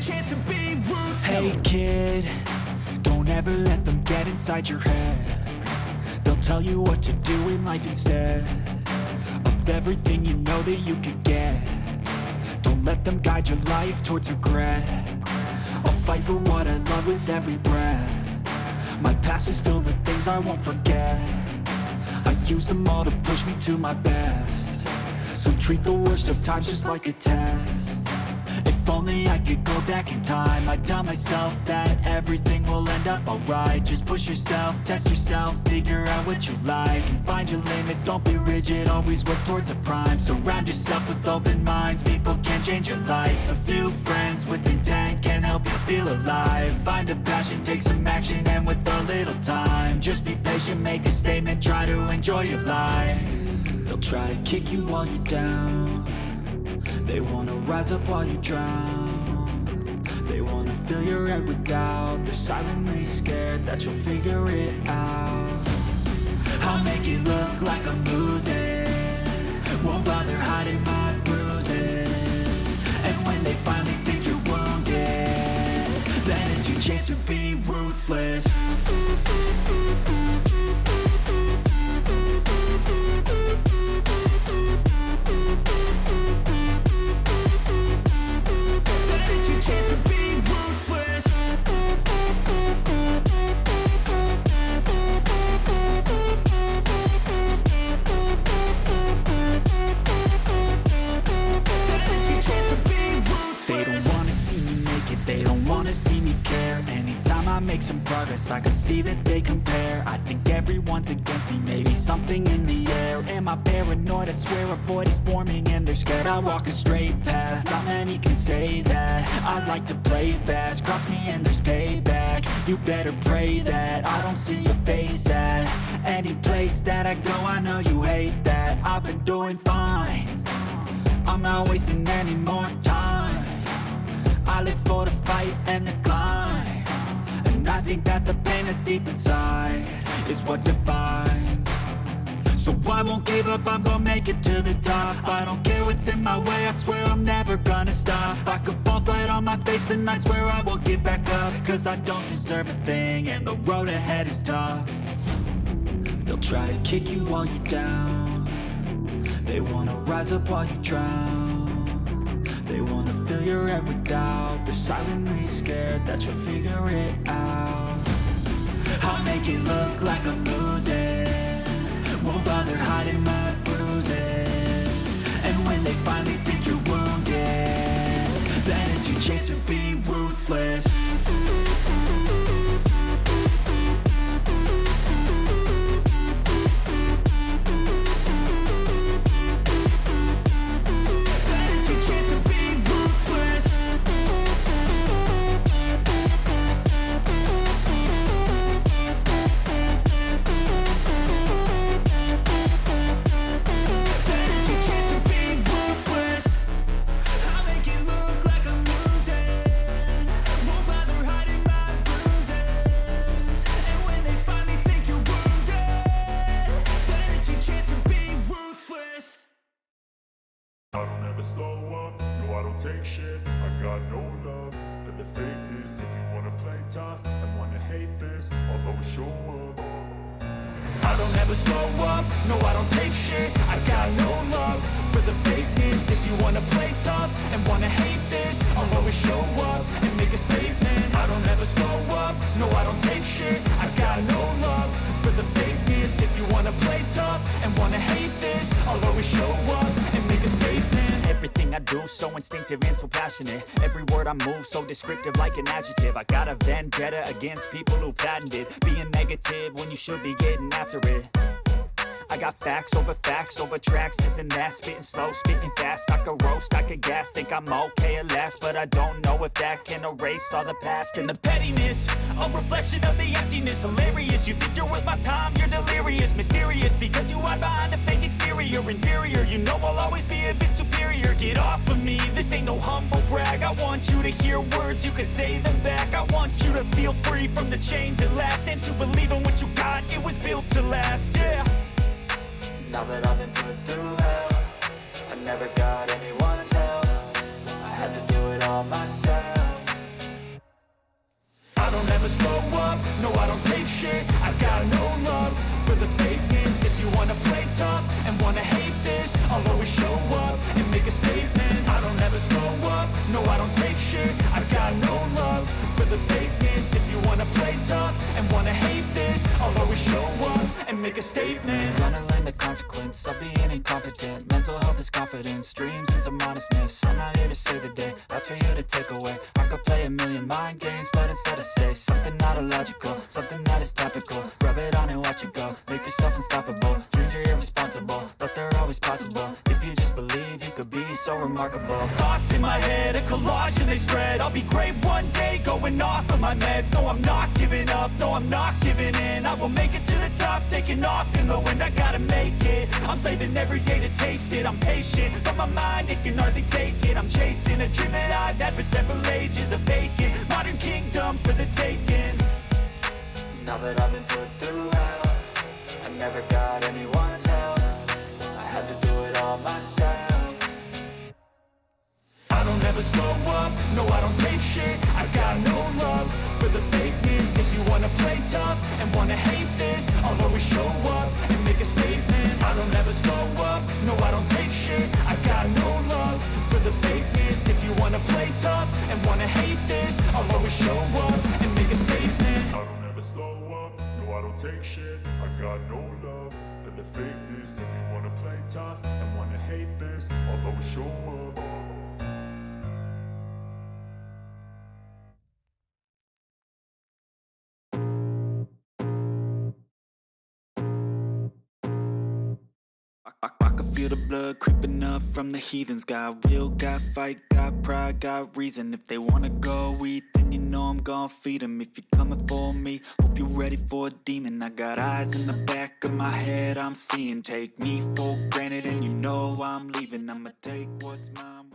chance to be ruthless. Hey kid, don't ever let them get inside your head. They'll tell you what to do in life instead of everything you know that you could get. Don't let them guide your life towards regret. I'll fight for what I love with every breath. My past is filled with things I won't forget. I use them all to push me to my best. So treat the worst of times just like a test. If only I could go back in time, I'd tell myself that everything will end up alright. Just push yourself, test yourself, figure out what you like, and find your limits, don't be rigid, always work towards a prime. Surround yourself with open minds, people can change your life. A few friends with intent can help you feel alive. Find a passion, take some action, and with a little time, just be patient, make a statement, try to enjoy your life. They'll try to kick you while you're down. They wanna rise up while you drown. They wanna fill your head with doubt. They're silently scared that you'll figure it out. I'll make it look like I'm losing, won't bother hiding my bruises. And when they finally think you're wounded, then it's your chance to be ruthless. Make some progress, I can see that they compare. I think everyone's against me, maybe something in the air. Am I paranoid? I swear a void is forming and they're scared. I walk a straight path, not many can say that. I like to play fast, cross me and there's payback. You better pray that I don't see your face at any place that I go. I know you hate that. I've been doing fine, I'm not wasting any more time. I live for the fight and the climb. And I think that the pain that's deep inside is what defines. So I won't give up, I'm gonna make it to the top. I don't care what's in my way, I swear I'm never gonna stop. I could fall flat on my face and I swear I won't get back up. Cause I don't deserve a thing and the road ahead is tough. They'll try to kick you while you're down. They wanna rise up while you drown. They wanna fill your head with doubt. They're silently scared that you'll figure it out. I'll make it look like I'm losing, won't bother hiding my bruises. And when they finally think you're wounded, then it's your chance to be ruthless. Take shit, I got no love for the fakeness. If you wanna play tough and wanna hate this, I'll always show up. I don't ever slow up, no I don't take shit. I got no love for the fakeness. If you wanna play tough and wanna hate this, I'll always show up and make a statement. I don't ever slow up, no I don't take shit. I got no love for the fakeness. If you wanna play tough and wanna hate this, I'll always show up and make a statement. Everything I do so instinctive and so passionate. Every word I move so descriptive like an adjective. I got a vendetta against people who patented being negative when you should be getting after it. I got facts over tracks, this and that. Spitting slow, spitting fast. I could roast, I could gas. Think I'm okay at last, but I don't know if that can erase all the past. And the pettiness, a reflection of the emptiness. Hilarious, you think you're worth my time, you're delirious. Mysterious, because you hide behind a fake exterior. Inferior, you know I'll always be a bit superior. Get off of me, this ain't no humble brag. I want you to hear words, you can say them back. I want you to feel free from the chains that last, and to believe in what you got, it was built to last, yeah. Now that I've been put through hell, I never got anyone's help. I had to do it all myself. a statement. Gonna learn the consequence of being incompetent. Mental health is confidence, dreams and some honestness. I'm not here to save the day, that's for you to take away. I could play a million mind games, but instead I say something not illogical, something that is topical. Rub it on and watch it go, make yourself unstoppable. Dreams are irresponsible, but they're always possible. If you just believe, you could be so remarkable. Thoughts in my head, a collage and they spread. I'll be great one day, going off of my meds. No, I'm not giving up, no, I'm not giving in. I will make it to the top, taking off in the wind. I gotta make it, I'm saving every day to taste it. I'm patient, but my mind, it can hardly take it. I'm chasing a dream that I've had for several ages. A vacant, modern kingdom for the taking. Now that I've been put through hell, I never got anyone's help. I had to do it all myself. I don't ever slow up, no I don't take shit. I got no love for the fakeness. If you wanna play tough and wanna hate this, I'll always show up and make a statement. I don't ever slow up, no I don't take shit. I got no love for the fakeness. If you wanna play tough and wanna hate this, I'll always show up and make a statement. I don't ever slow up, no I don't take shit. I got no love for the fakeness. If you wanna play tough and wanna hate this, I'll always show up. I can feel the blood creeping up from the heathens. Got will, got fight, got pride, got reason. If they wanna go eat, then you know I'm gon' feed them. If you're coming for me, hope you're ready for a demon. I got eyes in the back of my head, I'm seeing. Take me for granted and you know I'm leaving. I'ma take what's mine.